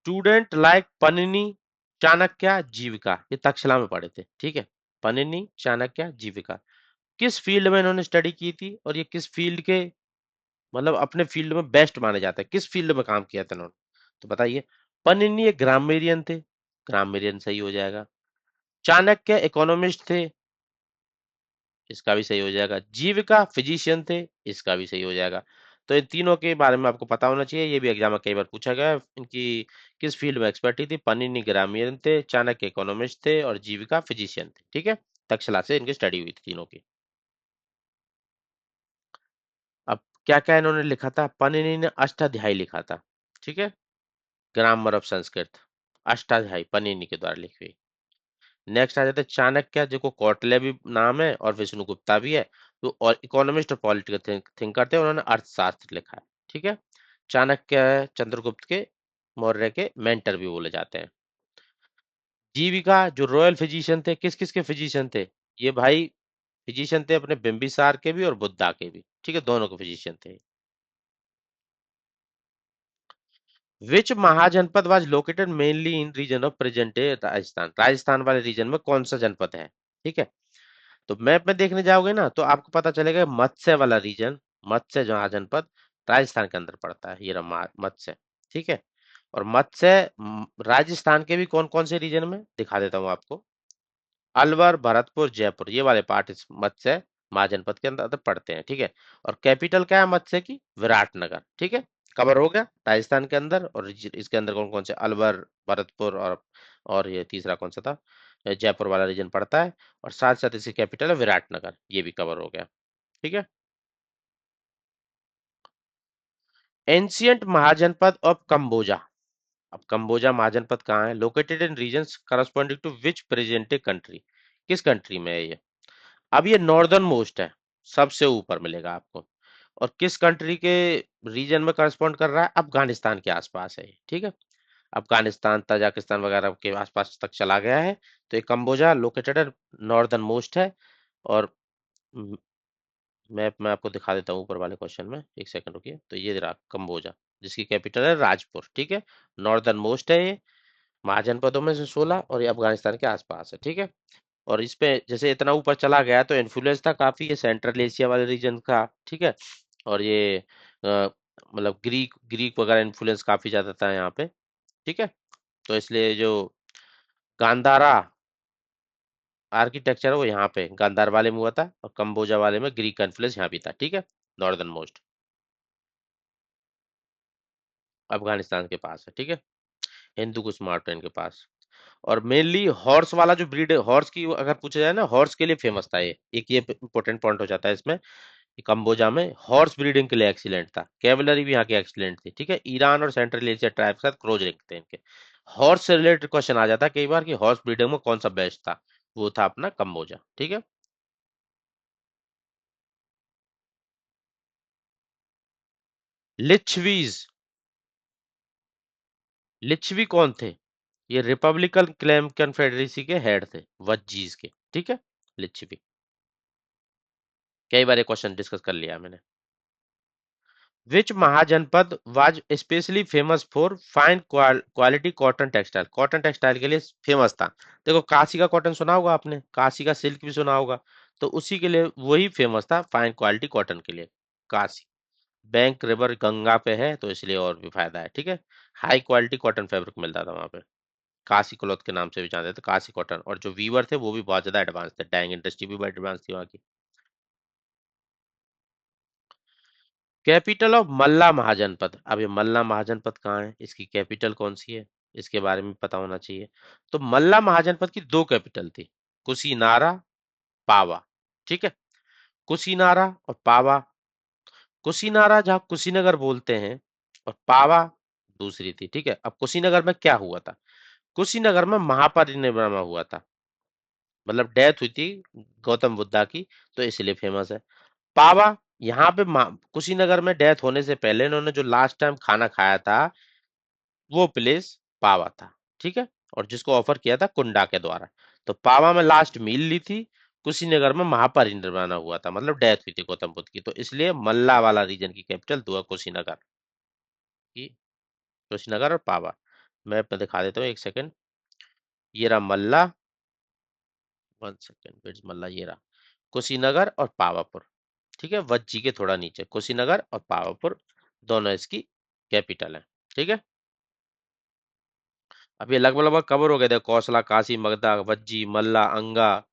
स्टूडेंट लाइक पनिनी, चाणक्य, जीविका, ये तक्षशिला में पढ़े थे, ठीक है। पनिनी, चाणक्य, जीविका, किस फील्ड में इन्होंने स्टडी की थी, और ये किस फील्ड के मतलब अपने फील्ड में बेस्ट माने जाते हैं, किस फील्ड में काम किया था इन्होंने, तो बताइए। पनिनी एक ग्रामेरियन थे, ग्रामेरियन सही हो जाएगा। चाणक्य इकोनॉमिस्ट थे, इसका भी सही हो जाएगा। जीविका फिजिशियन थे, इसका भी सही हो जाएगा। तो इन तीनों के बारे में आपको पता होना चाहिए, ये भी एग्जाम में कई बार पूछा गया है। इनकी किस फील्ड में एक्सपर्टी थी, पन्नीनी ग्रामीण थे, चाणक्य इकोनॉमिस्ट थे, और जीविका फिजिशियन थे, ठीक है। तक्षशिला से इनकी स्टडी हुई थी तीनों की। अब क्या क्या इन्होंने लिखा था, पन्नीनी ने अष्टाध्यायी लिखा था, ठीक है, ग्रामर ऑफ संस्कृत, अष्टाध्यायी पन्नीनी के द्वारा लिखी हुई। नेक्स्ट आ जाते हैं चाणक्य, जो को कौटिल्य भी नाम है और विष्णुगुप्ता भी है, तो और इकोनॉमिस्ट और पॉलिटिकल थिंकर थे, उन्होंने अर्थशास्त्र लिखा है, ठीक है। चाणक्य चंद्रगुप्त के मौर्य के मेंटर भी बोले जाते हैं। जीविका जो रॉयल फिजिशियन थे, किस किस के फिजिशियन थे, ये भाई फिजिशियन थे अपने बिंबिसार के भी और बुद्धा के भी, ठीक है, दोनों के फिजिशियन थे। Which mahajanapada was located mainly in region of present day Rajasthan, Rajasthan वाले रीजन में कौन सा जनपद है, ठीक है। तो मैप में देखने जाओगे ना तो आपको पता चलेगा मत्स्य वाला रीजन, मत्स्य जो जनपद राजस्थान के अंदर पड़ता है, ये रहा मत्स्य, ठीक है। और मत्स्य राजस्थान के भी कौन कौन से रीजन में दिखा देता हूँ आपको, अलवर, भरतपुर, जयपुर, ये वाले पार्ट इस मत्स्य महाजनपद के अंदर पड़ते हैं, ठीक है। और कैपिटल क्या है मत्स्य की, विराटनगर, ठीक है। कवर हो गया राजस्थान के अंदर, और इसके अंदर कौन कौन से, अलवर, भरतपुर, और ये तीसरा कौन सा था, जयपुर वाला रीजन पड़ता है, और साथ साथ इसकी कैपिटल है विराटनगर, ये भी कवर हो गया, ठीक है। Ancient mahajanapada of Kamboja. अब कंबोजा महाजनपद कहाँ है? Located in regions corresponding to which present country? किस कंट्री में है ये? अब ये नॉर्दर्न मोस्ट है, सबसे ऊपर मिलेगा आपको। और किस कंट्री के रीजन में करस्पॉन्ड कर रहा है? अफगानिस्तान के आसपास है ये, ठीक है। अफगानिस्तान, ताजिकिस्तान वगैरह के आसपास तक चला गया है। तो ये कंबोजा लोकेटेड नॉर्दर्न मोस्ट है। और मैप मैं आपको दिखा देता हूँ ऊपर वाले क्वेश्चन में, एक सेकंड रुकिए। तो ये रहा कंबोजा, जिसकी कैपिटल है राजपुर, ठीक है। नॉर्दर्न मोस्ट है ये, महाजनपदों में से 16, और ये अफगानिस्तान के आसपास है, ठीक है। और इस पे जैसे इतना ऊपर चला गया तो इन्फ्लुएंस था काफी ये सेंट्रल एशिया वाले रीजन का, ठीक है। और ये मतलब ग्रीक ग्रीक वगैरह इन्फ्लुएंस काफी ज्यादा था यहाँ पे, ठीक है। तो इसलिए जो गांधारा आर्किटेक्चर है वो यहाँ पे गांधार वाले में हुआ था, और कंबोजा वाले में ग्रीक का इन्फ्लुएंस यहाँ भी था, ठीक है। नॉर्दर्न मोस्ट अफगानिस्तान के पास है, ठीक है। हिंदू कुश मार्टेन के पास। और मेनली हॉर्स वाला जो ब्रीड है, हॉर्स की अगर पूछा जाए ना, हॉर्स के लिए फेमस था ये, एक ये इंपॉर्टेंट पॉइंट हो जाता है इसमें कि कंबोजा में हॉर्स ब्रीडिंग के लिए एक्सीलेंट था। कैवलरी भी यहाँ की एक्सीलेंट थी, ठीक है। ईरान और सेंट्रल एशिया ट्राइब के साथ क्लोज लिंक थे इनके। हॉर्स से रिलेटेड क्वेश्चन आ जाता है कई बार कि हॉर्स ब्रीडिंग में कौन सा बेस्ट था, वो था अपना कंबोजा, ठीक है। लिच्छवीज, लिच्छवी कौन थे? ये रिपब्लिकन क्लेम कन्फेडरेसी के हेड थे, वज्जीज के, ठीक है। लिच्छवी, कई बार ये क्वेश्चन डिस्कस कर लिया मैंने। Which mahajanapada was specially famous for fine quality cotton textile? Cotton textile के लिए फेमस था। देखो काशी का कॉटन सुना होगा आपने, काशी का सिल्क भी सुना होगा। तो उसी के लिए वही फेमस था फाइन क्वालिटी कॉटन के लिए, काशी। बैंक रिवर गंगा पे है तो इसलिए और भी फायदा है, ठीक है। हाई क्वालिटी कॉटन फैब्रिक मिलता था वहां पे। काशी क्लॉथ के नाम से भी जानते थे, काशी कॉटन। और जो वीवर थे वो भी बहुत ज्यादा एडवांस थे, डाइंग इंडस्ट्री भी बहुत एडवांस थी वहाँ की। कैपिटल ऑफ मल्ला महाजनपद। अब ये मल्ला महाजनपद कहाँ है, इसकी कैपिटल कौन सी है, इसके बारे में पता होना चाहिए। तो मल्ला महाजनपद की दो कैपिटल थी, कुशीनारा, पावा, ठीक है। कुशीनारा और पावा। कुशीनारा जहाँ कुशीनगर बोलते हैं, और पावा दूसरी थी, ठीक है। अब कुशीनगर में क्या हुआ था? कुशीनगर में महापरिनिर्वाण हुआ था, मतलब डेथ हुई थी गौतम बुद्धा की, तो इसलिए फेमस है। पावा, यहाँ पे कुशीनगर में डेथ होने से पहले इन्होंने जो लास्ट टाइम खाना खाया था वो प्लेस पावा था, ठीक है। और जिसको ऑफर किया था कुंडा के द्वारा। तो पावा में लास्ट मील ली थी, कुशीनगर में महापरिनिर्वाण हुआ था, मतलब डेथ हुई थी गौतम बुद्ध की। तो इसलिए मल्ला वाला रीजन की कैपिटल हुआ कुशीनगर की। कुशीनगर और पावा, मैं दिखा देता हूँ, एक सेकंड। ये रहा मल्ला, 1 सेकंड, वेट्स मल्ला, ये रहा कुशीनगर और पावापुर, ठीक है। वज्जी के थोड़ा नीचे कुशीनगर और पावापुर, दोनों इसकी कैपिटल है, ठीक है। अब ये लगभग लगभग कवर हो गए थे, कौशला, काशी, मगधा, वज्जी, मल्ला, अंगा,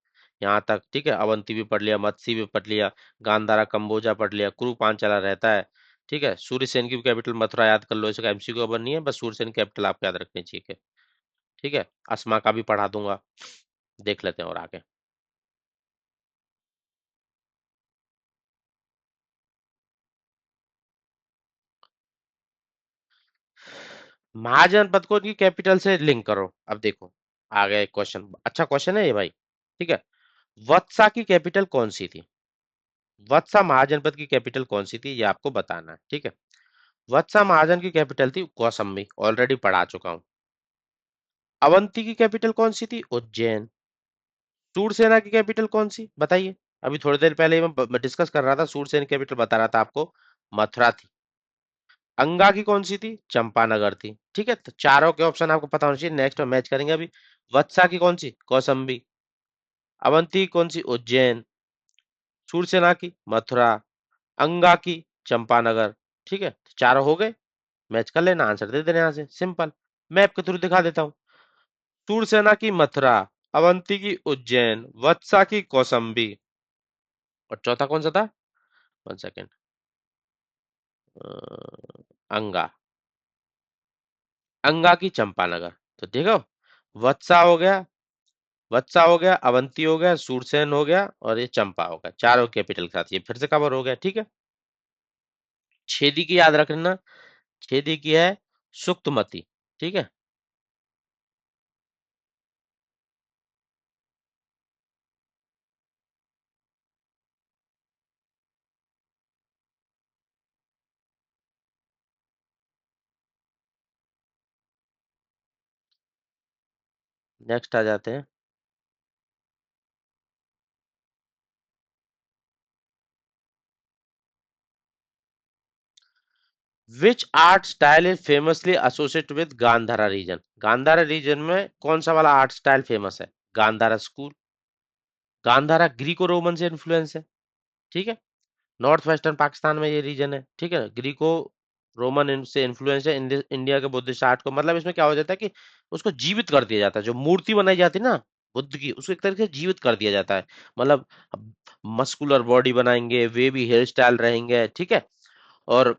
यहाँ तक, ठीक है। अवंती भी पढ़ लिया, मत्सी भी पढ़ लिया, गांधारा, कंबोजा पढ़ लिया, कुरु पांचाला रहता है, ठीक है। सूर्यसेन की कैपिटल मथुरा याद कर लो, इसका एमसीक्यू कवर नहीं है, बस सूर्यसेन कैपिटल आपको याद रखनी चाहिए, ठीक है। अस्मा का भी पढ़ा दूंगा, देख लेते हैं और आगे। महाजनपद को उनकी कैपिटल से लिंक करो। अब देखो आ गया एक क्वेश्चन, अच्छा क्वेश्चन है ये भाई, ठीक है। वत्सा की कैपिटल कौन सी थी? वत्सा महाजनपद की कैपिटल कौन सी थी, ये आपको बताना है, ठीक है। वत्सा महाजन की कैपिटल थी कौसम्बी, ऑलरेडी पढ़ा चुका हूं। अवंती की कैपिटल कौन सी थी? उज्जैन। सूरसेना की कैपिटल कौन सी बताइए? अभी थोड़ी देर पहले मैं डिस्कस कर रहा था, सूरसेन की कैपिटल बता रहा था आपको, मथुरा थी। अंगा की कौन सी थी? चंपानगर थी, ठीक है। तो चारों के ऑप्शन आपको पता होना चाहिए, नेक्स्ट में मैच करेंगे अभी। वत्सा की कौन सी? कौसम्बी। अवंती की कौन सी? उज्जैन। सूरसेना की? मथुरा। अंगा की? चंपानगर, ठीक है। तो चारों हो गए, मैच कर लेना, आंसर दे देना यहाँ से, सिंपल। मैप के थ्रू दिखा देता हूँ। सूरसेना की मथुरा, अवंती की उज्जैन, वत्सा की कौसम्बी, और चौथा कौन सा था? 1 सेकेंड, अंगा, अंगा की चंपानगर। तो देखो, वत्सा हो गया, वत्सा हो गया, अवंती हो गया, सूरसेन हो गया, और ये चंपा हो गया, चारों कैपिटल के साथ ये फिर से कवर हो गया, ठीक है। छेदी की याद रखना, छेदी की है सुक्तमती। ठीक है। नेक्स्ट आ जाते हैं। Which art style is famously associated with Gandhara region? Gandhara region में कौन सा वाला आर्ट स्टाइल फेमस है? Gandhara school. Gandhara Greco Roman से इन्फ्लुएंस है। ठीक है। नॉर्थ वेस्टर्न पाकिस्तान में ये रीजन है। ठीक है। ग्रीको रोमन से इन्फ्लुएंस है इंडिया के बुद्धिस्ट आर्ट को। मतलब इसमें क्या हो जाता है कि उसको जीवित कर दिया जाता है। जो मूर्ति बनाई जाती है ना बुद्ध की, उसको एक तरीके से जीवित कर दिया जाता है। मतलब मस्कुलर बॉडी बनाएंगे, वे भी हेयर स्टाइल रहेंगे। ठीक है। और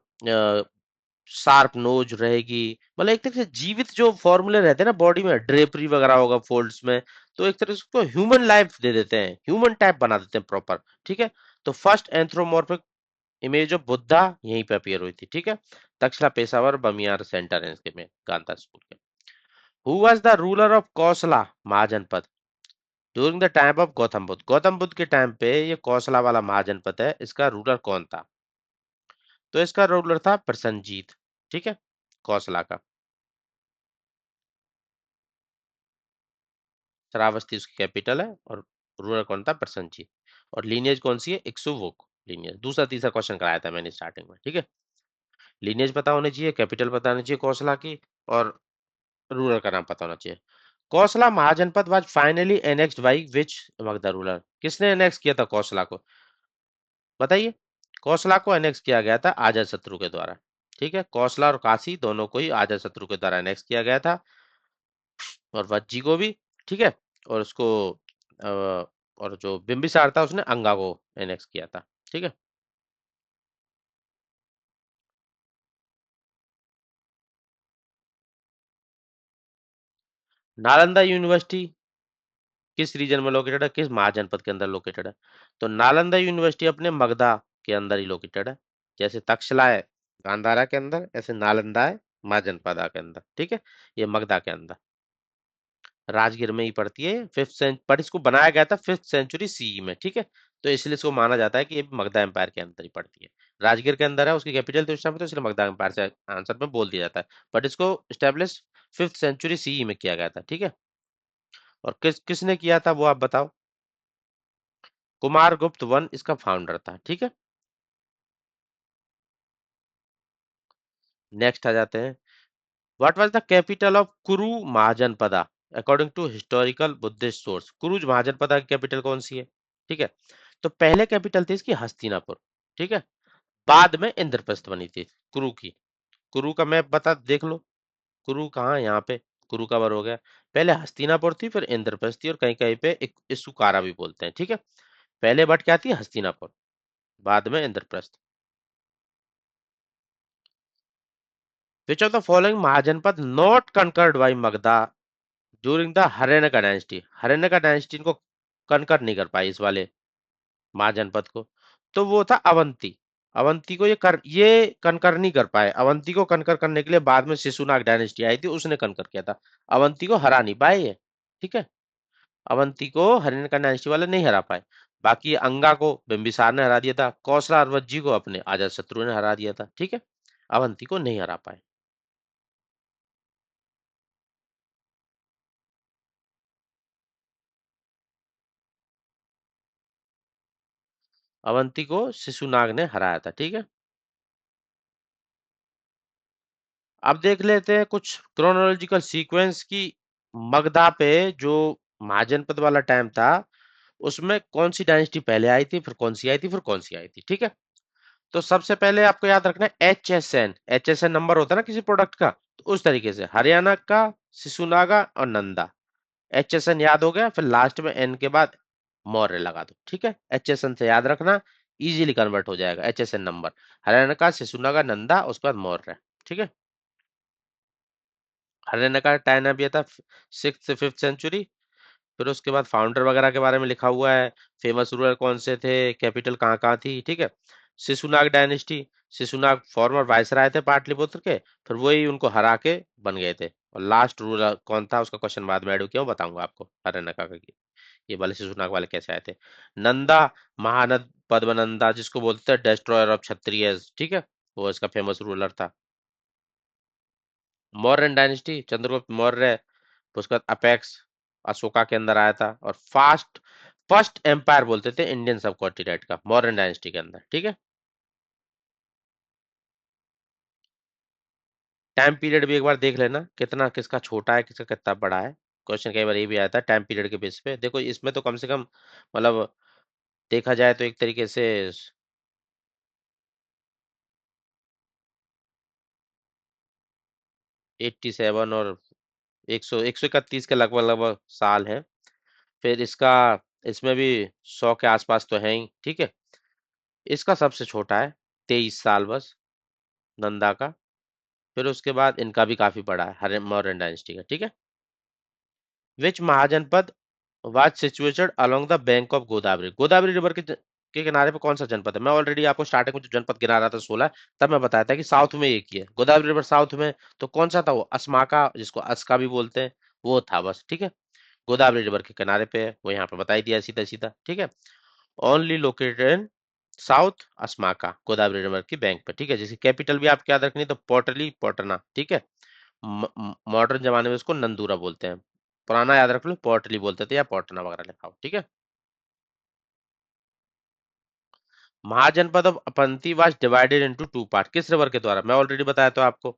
शार्प नोज रहेगी। मतलब एक तरह से जीवित जो फॉर्मूले रहते हैं ना बॉडी में, ड्रेपरी वगैरह होगा फोल्ड्स में, तो एक तरह से उसको ह्यूमन लाइफ दे देते हैं, ह्यूमन टाइप बना देते हैं प्रॉपर। ठीक है। तो फर्स्ट एंथ्रोमॉर्फिक इमेज ऑफ बुद्धा यहीं पे अपीयर हुई थी। ठीक है। तक्षला पेशावर बमियार सेंटर है इसके में, गांधार स्कूल के। Who was the ruler of Kosala mahajanapada during the time of Gautam Buddha? Gautam Buddha के टाइम पे ये कौशला वाला महाजनपद है, इसका रूलर कौन था? तो इसका रूलर था प्रसन्नजीत। ठीक है। कौशला का। श्रावस्ती उसकी कैपिटल है, और रूलर कौन था? प्रसन्नजीत। और लीनियज कौन सी है? इक्ष्वाकु लीनियज। दूसरा तीसरा क्वेश्चन कराया था मैंने स्टार्टिंग में। ठीक है। लीनियज पता होनी चाहिए, कैपिटल पता होनी चाहिए कौशला की, और रूलर का नाम पता होना चाहिए। Kosala mahajanapada was finally annexed by which Magadh ruler? किसने एनेक्स किया था कौशला को? बताइए। कौशला को एनेक्स किया गया था अजातशत्रु के द्वारा। ठीक है। कौशला और काशी दोनों को ही अजातशत्रु के द्वारा एनेक्स किया गया था, और वज्जी को भी। ठीक है। और उसको और जो बिंबिसार था उसने अंगा को एनेक्स किया था। ठीक है। नालंदा यूनिवर्सिटी किस रीजन में लोकेटेड है, किस महाजनपद के अंदर लोकेटेड है? तो नालंदा यूनिवर्सिटी अपने मगधा के अंदर ही लोकेटेड है। जैसे तक्षशिला है गांधारा के अंदर, ऐसे नालंदा है महाजनपदा के अंदर। ठीक है। ये मगधा के अंदर राजगीर में ही पड़ती है। फिफ्थ सेंचुरी पर इसको बनाया गया था 5th सेंचुरी सीई में। ठीक है। तो इसलिए इसको माना जाता है कि ये मगधा एम्पायर के अंदर ही पड़ती है। राजगीर के अंदर है, उसकी कैपिटल तो इस टाइम पे, तो इसलिए मगधा एम्पायर से आंसर में बोल दिया जाता है। बट इसको स्टेब्लिश 5th सेंचुरी सीई में किया गया था। ठीक है। और किसने किया था वो आप बताओ? कुमारगुप्त वन इसका फाउंडर था। ठीक है। नेक्स्ट आ जाते हैं। What was the capital of Kuru mahajanapada according to historical Buddhist source? Kuru mahajanapada की कैपिटल कौन सी है? ठीक है। तो पहले कैपिटल थी इसकी हस्तिनापुर। ठीक है। बाद में इंद्रप्रस्थ बनी थी कुरु की। कुरु का मैप बता देख लो। कुरु कहाँ है? यहाँ पे कुरु कवर हो गया। पहले हस्तिनापुर थी, फिर इंद्रप्रस्थ थी, और कहीं कहीं पे एक इस्सुकारा भी बोलते हैं। ठीक है। पहले बट क्या थी? हस्तिनापुर, बाद में Indraprastha. Which of the following mahajanapada not conquered by Magadha during the Haryanka dynasty? Haryanka dynasty इनको कनकर नहीं कर पाई इस वाले महाजनपद को। तो वो था अवंती। अवंती को ये कनकर नहीं कर पाए। अवंती को कनकर करने के लिए बाद में शिशुनाग डायनेस्टी आई थी, उसने कनकर किया था। अवंती को हरा नहीं पाए ये। ठीक है। अवंती को हरिणका डायनेस्टी वाले नहीं हरा पाए। बाकी अंगा को बिंबिसार ने हरा दिया था, कौशला और वज्जी को अपने अजात शत्रु ने हरा दिया था। ठीक है। अवंती को नहीं हरा पाए। अवंती को शिशुनाग ने हराया था। ठीक है। अब देख लेते हैं कुछ क्रोनोलॉजिकल सीक्वेंस की। मगधा पे जो महाजनपद वाला टाइम था, उसमें कौन सी डायनेस्टी पहले आई थी, फिर कौन सी आई थी, फिर कौन सी आई थी। ठीक है। तो सबसे पहले आपको याद रखना है HSN। HSN नंबर होता है ना किसी प्रोडक्ट का, तो उस तरीके से हरियाणा का, शिशुनागा और नंदा। HSN याद हो गया, फिर लास्ट में एन के बाद मौर्य लगा दो। ठीक है। HSN से याद रखना, इजीली कन्वर्ट हो जाएगा HSN नंबर। हरियाणा का, शिशुनागा, नंदा, उसके बाद मौर्य। ठीक है। हरियाणा का टाइम अब ये था 6th से 5th सेंचुरी। फिर उसके बाद फाउंडर वगैरह के बारे में लिखा हुआ है, फेमस रूलर कौन से थे, कैपिटल कहाँ कहाँ थी। ठीक है। Shishunaga dynasty, Shishunaga former viceroy थे पाटलिपुत्र के, फिर वही उनको हरा के बन गए थे। और लास्ट रूलर कौन था उसका क्वेश्चन बाद में ऐड क्यों बताऊंगा आपको, हरियाणा का ये वाले शिशुनाग वाले कैसे आए थे। नंदा महानद पद्मनंदा जिसको बोलते हैं डेस्ट्रॉयर ऑफ क्षत्रियज, ठीक है, वो इसका फेमस रूलर था। मौर्यन डायनेस्टी चंद्रगुप्त मौर्य, उसके बाद अपेक्स अशोका के अंदर आया था। और फास्ट फर्स्ट एम्पायर बोलते थे इंडियन सब कॉन्टिनेंट का, मौर्यन डायनेस्टी के अंदर, ठीक है। टाइम पीरियड भी एक बार देख लेना कितना किसका छोटा है किसका कितना बड़ा है। क्वेश्चन कई बार ये भी आता है टाइम पीरियड के बेस पे। देखो इसमें तो कम से कम मतलब देखा जाए तो एक तरीके से 87 और 131 के लगभग लगभग साल है। फिर इसका इसमें भी 100 के आसपास तो है ही, ठीक है। इसका सबसे छोटा है 23 साल बस, नंदा का। फिर उसके बाद इनका भी काफी बड़ा है हर मौर्यन डायनेस्टी का, ठीक है। Which mahajanapada was situated along the bank of Godavari, Godavari river के किनारे पे कौन सा जनपद है। मैं ऑलरेडी आपको स्टार्टिंग में जो जनपद गिना रहा था 16, तब मैं बताया था कि साउथ में एक ही है गोदावरी रिवर साउथ में। तो कौन सा था वो, अस्माका जिसको अस्का भी बोलते हैं, वो था बस, ठीक है। गोदावरी रिवर के किनारे पे है वो, यहाँ पे बता ही दिया सीधा सीधा, ठीक है। Only located in south Asmaka, Godavari river की बैंक पे, ठीक है। जिसकी कैपिटल भी आपको याद रखनी है तो पोर्टली पोर्टना, ठीक है। मॉडर्न जमाने में उसको नंदूरा बोलते हैं, पुराना याद रख लो पोर्टली बोलते थे या पोर्टना वगैरह लिखा हो, ठीक है। Mahajanapada of Avanti was divided into two part, किस रिवर के द्वारा, मैं ऑलरेडी बताया था आपको।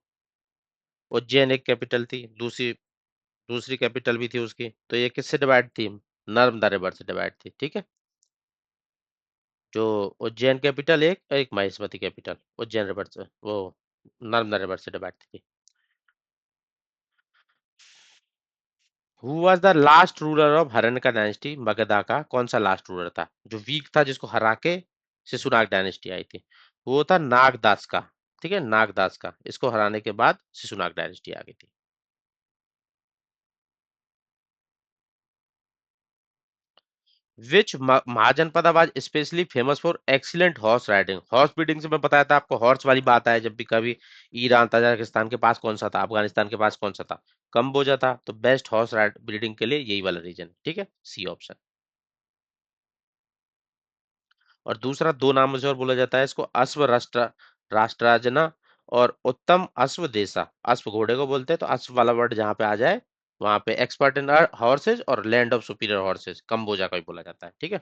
उज्जैन एक कैपिटल थी, दूसरी दूसरी कैपिटल भी थी उसकी, तो ये किससे डिवाइड थी, नर्मदा रिवर से डिवाइड थी, ठीक है। जो उज्जैन कैपिटल एक एक महेश्वती कैपिटल उज्जैन रिवर से वो नर्मदा रिवर से डिवाइड थी। Who was the last ruler of Haryanka dynasty, Magadha का कौन सा लास्ट रूलर था जो वीक था जिसको हरा के शिशुनाग डायनेस्टी आई थी। वो था नागदास का, ठीक है, नागदास का। इसको हराने के बाद शिशुनाग डायनेस्टी आ गई थी। Which mahajanapada was specially famous for excellent horse riding, horse breeding से मैं बताया था आपको, हॉर्स वाली बात है जब भी कभी। ईरान तजाकिस्तान के पास कौन सा था, अफगानिस्तान के पास कौन सा था, कंबोजा था। तो बेस्ट हॉर्स राइड ब्रीडिंग के लिए यही वाला रीजन, ठीक है, सी ऑप्शन। और दूसरा दो नामों से और बोला जाता है इसको, अश्व राष्ट्र राष्ट्राजना और उत्तम अश्व देशा। अश्व घोड़े को बोलते हैं, तो अश्व वाला वर्ड जहां पे आ जाए वहां पे एक्सपर्ट इन हॉर्सेज और land of superior horse's, Kamboja का भी बोला जाता है, ठीक है।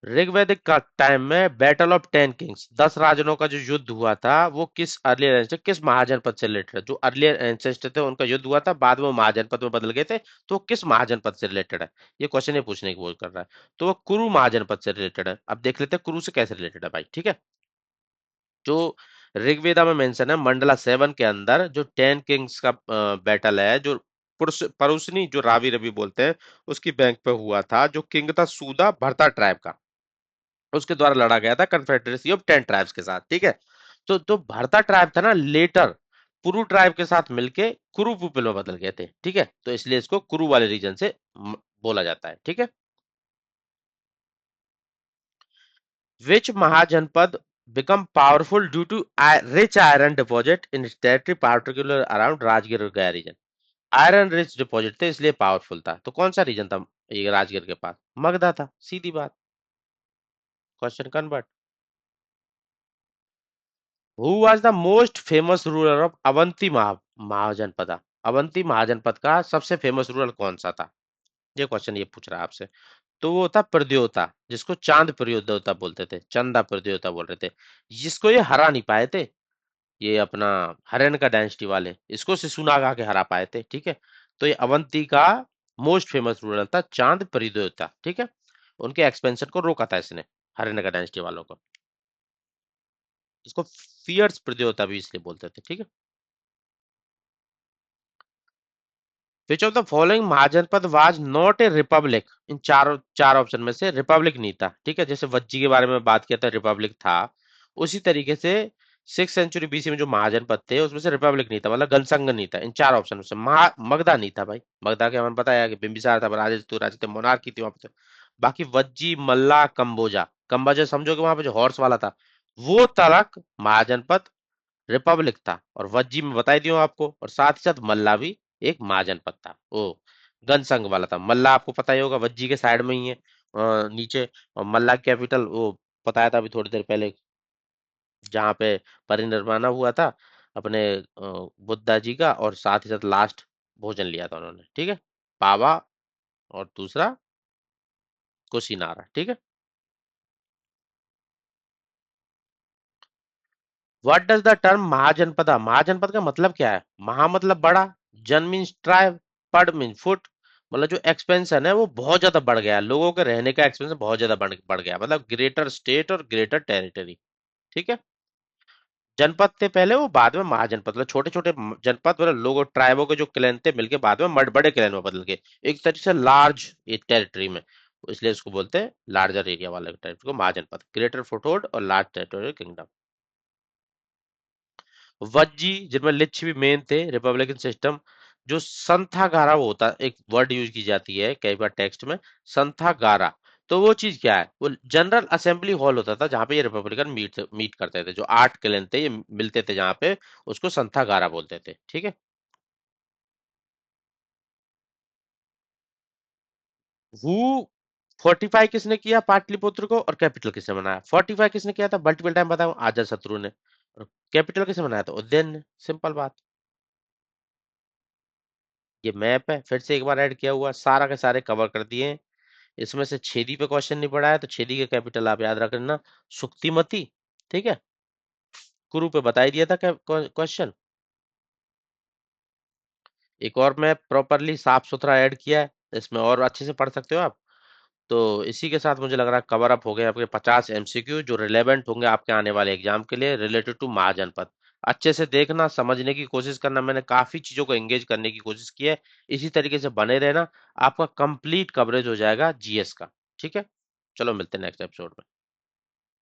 ऋग्वैदिक का टाइम में बैटल ऑफ 10 किंग्स, 10 राजाओं का जो युद्ध हुआ था वो किस अर्लियर एंसेस्टर किस महाजनपद से रिलेटेड है। जो अर्लियर एंसेस्टर थे उनका युद्ध हुआ था, बाद में वो महाजनपद में बदल गए थे, तो वो किस महाजनपद से रिलेटेड है। ये क्वेश्चन ये पूछने की कोशिश कर रहा है। तो वो कुरु महाजनपद से रिलेटेड है। अब देख लेते हैं कुरु से कैसे रिलेटेड है भाई, ठीक है। जो ऋग्वेदा में मेंशन है मंडला 7 के अंदर, जो 10 किंग्स का बैटल है, जो परुशनी जो रावी रवि बोलते हैं उसकी बैंक पे हुआ था। जो किंग था सूदा भरता ट्राइब का, उसके द्वारा लड़ा गया था कन्फेडरेसी ऑफ 10 ट्राइब्स के साथ, ठीक है। तो भरता ट्राइब था ना, लेटर पुरु ट्राइब के साथ मिलके कुरु पीपल में बदल गए थे, ठीक है। तो इसलिए इसको कुरु वाले रीजन से बोला जाता है, ठीक है। Which mahajanapada become powerful due to rich iron deposit in territory particular around Rajgir और Gaya reason. Iron rich deposit थे इसलिए पावरफुल था। तो कौन सा रीजन था ये राजगीर के पास, मगधा था, सीधी बात। Question convert. Who was the most famous ruler of Avanti mahajanapada, Avanti mahajanapada का सबसे फेमस रूलर कौन सा था। ये क्वेश्चन ये पूछ रहा है आपसे। तो वो था प्रद्योता, जिसको चांद प्रद्योता बोलते थे, चंदा प्रद्योता बोल रहे थे। जिसको ये हरा नहीं पाए थे, ये अपना हरियाणा का डायनेस्टी वाले, इसको शिशुनाग आके हरा पाए थे, ठीक है। तो ये अवंती का मोस्ट फेमस रूलर था चांद प्रद्योता, ठीक है। उनके एक्सपेंशन को रोका था इसने, हरियाणा का डायनेस्टी वालों को। इसको फियर्स प्रद्योता भी इसलिए बोलते थे, ठीक है। Which of the following mahajanapada was not a republic, इन चार चार ऑप्शन में से रिपब्लिक नहीं था, ठीक है। जैसे वज्जी के बारे में बात किया था रिपब्लिक था, उसी तरीके से 6th सेंचुरी बीसी में जो महाजनपद थे उसमें से रिपब्लिक नहीं था, मतलब गणसंघ नहीं था। इन चार ऑप्शन में से मगधा नहीं था भाई, मगधा के हमें पता है कि बिंबिसार था, राजे थे, मोनार्की थी वहां पे। बाकी वज्जी मल्ला कंबोजा, कंबाजा समझोगे, वहां पे जो हॉर्स वाला था, वो तलक महाजनपद रिपब्लिक था। और वज्जी में बताई दियो आपको, और साथ ही साथ मल्ला भी एक महाजनपद था, वो गनसंग वाला था। मल्ला आपको पता ही होगा, वज्जी के साइड में ही है, नीचे। और मल्ला कैपिटल वो बताया था अभी थोड़ी देर पहले, जहाँ पे परिनिर्वाणा हुआ था अपने बुद्धा जी का, और साथ ही साथ लास्ट भोजन लिया था उन्होंने, ठीक है। पावा, और दूसरा कुशीनारा, ठीक है। What does the term mahajanapada, mahajanapada का मतलब क्या है? महा मतलब बड़ा, जन मीन्स ट्राइब, पद मीन फुट। मतलब जो एक्सपेंशन है वो बहुत ज्यादा बढ़ गया है, लोगों के रहने का एक्सपेंशन बहुत ज्यादा बढ़ गया, मतलब ग्रेटर स्टेट और ग्रेटर टेरिटरी, ठीक है। जनपद थे पहले, वो बाद में महाजनपद, मतलब छोटे छोटे जनपद, मतलब लोगों ट्राइबों के जो क्लैन थे मिलके बाद में बड़े क्लैन में बदल गए, एक तरीके से लार्ज टेरिटरी में। इसलिए इसको बोलते हैं लार्जर एरिया वाले टेरिटरी को महाजनपद, ग्रेटर फुटहोल्ड और लार्ज टेरिटोरियल किंगडम। वज्जी, जिनमें लिच्छ भी मेन थे, रिपब्लिकन सिस्टम। जो संथागारा वो होता, एक वर्ड यूज की जाती है कई बार टेक्स्ट में, संथागारा। तो वो चीज क्या है? वो जनरल असेंबली हॉल होता था जहां पे ये रिपब्लिकन मीट करते थे, जो 8 क्लैन थे ये मिलते थे जहां पे, उसको संथागारा बोलते थे, ठीक है। हु फोर्टिफाई किसने किया पाटलिपुत्र को, और कैपिटल किसने बनाया? फोर्टिफाई किसने किया था, मल्टीपल टाइम बताऊं, अजात शत्रु ने। और कैपिटल किसने बनाया था? उदयन ने। सिंपल बात। ये मैप है, फिर से एक बार ऐड किया हुआ, सारा के सारे कवर कर दिए हैं। इसमें से छेदी पे क्वेश्चन नहीं पड़ा है, तो छेदी का कैपिटल आप याद रखना, सुक्तिमती, ठीक है। कुरु पे बता ही दिया था क्वेश्चन। एक और मैप प्रॉपरली साफ सुथरा ऐड किया है, इसमें और अच्छे से पढ़ सकते हो आप। तो इसी के साथ मुझे लग रहा है कवर अप हो गए आपके 50 MCQ, जो रिलेवेंट होंगे आपके आने वाले एग्जाम के लिए, रिलेटेड टू महाजनपद। अच्छे से देखना, समझने की कोशिश करना, मैंने काफी चीजों को एंगेज करने की कोशिश की है। इसी तरीके से बने रहना, आपका कंप्लीट कवरेज हो जाएगा जीएस का, ठीक है। चलो मिलते हैं नेक्स्ट एपिसोड में।